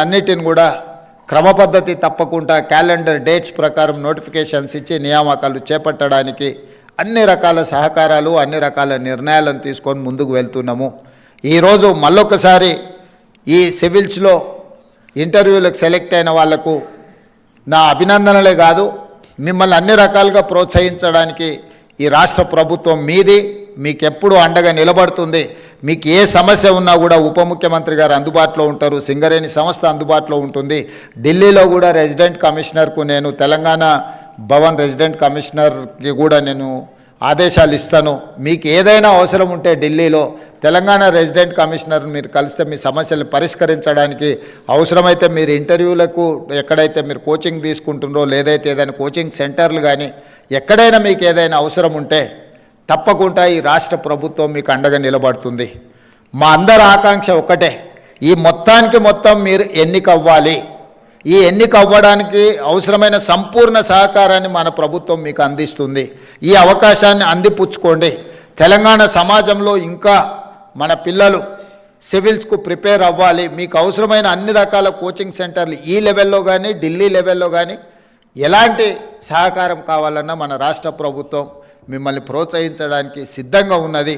అన్నిటిని కూడా క్రమపద్ధతి తప్పకుండా క్యాలెండర్ డేట్స్ ప్రకారం నోటిఫికేషన్స్ ఇచ్చి నియామకాలు చేపట్టడానికి అన్ని రకాల సహకారాలు అన్ని రకాల నిర్ణయాలను తీసుకొని ముందుకు వెళ్తున్నాము. ఈరోజు మళ్ళొకసారి ఈ సివిల్స్లో ఇంటర్వ్యూలకు సెలెక్ట్ అయిన వాళ్లకు నా అభినందనలే కాదు, మిమ్మల్ని అన్ని రకాలుగా ప్రోత్సహించడానికి ఈ రాష్ట్ర ప్రభుత్వం మీది, మీకు ఎప్పుడు అండగా నిలబడుతుంది. మీకు ఏ సమస్య ఉన్నా కూడా ఉప ముఖ్యమంత్రి గారు అందుబాటులో ఉంటారు, సింగరేణి సంస్థ అందుబాటులో ఉంటుంది. ఢిల్లీలో కూడా రెసిడెంట్ కమిషనర్కు నేను తెలంగాణ భవన్ రెసిడెంట్ కమిషనర్కి కూడా నేను ఆదేశాలు ఇస్తాను. మీకు ఏదైనా అవసరం ఉంటే ఢిల్లీలో తెలంగాణ రెసిడెంట్ కమిషనర్ మీరు కలిస్తే మీ సమస్యలు పరిష్కరించడానికి, అవసరమైతే మీరు ఇంటర్వ్యూలకు ఎక్కడైతే మీరు కోచింగ్ తీసుకుంటుండ్రో లేదైతే ఏదైనా కోచింగ్ సెంటర్లు కానీ ఎక్కడైనా మీకు ఏదైనా అవసరం ఉంటే తప్పకుండా ఈ రాష్ట్ర ప్రభుత్వం మీకు అండగా నిలబడుతుంది. మా అందరి ఆకాంక్ష ఒకటే, ఈ మొత్తానికి మొత్తం మీరు ఎన్నిక అవ్వాలి. ఈ ఎన్నిక అవ్వడానికి అవసరమైన సంపూర్ణ సహకారాన్ని మన ప్రభుత్వం మీకు అందిస్తుంది. ఈ అవకాశాన్ని అందిపుచ్చుకోండి. తెలంగాణ సమాజంలో ఇంకా మన పిల్లలు సివిల్స్కు ప్రిపేర్ అవ్వాలి. మీకు అవసరమైన అన్ని రకాల కోచింగ్ సెంటర్లు ఈ లెవెల్లో కానీ ఢిల్లీ లెవెల్లో కానీ ఎలాంటి సహకారం కావాలన్నా మన రాష్ట్ర ప్రభుత్వం మిమ్మల్ని ప్రోత్సహించడానికి సిద్ధంగా ఉన్నది.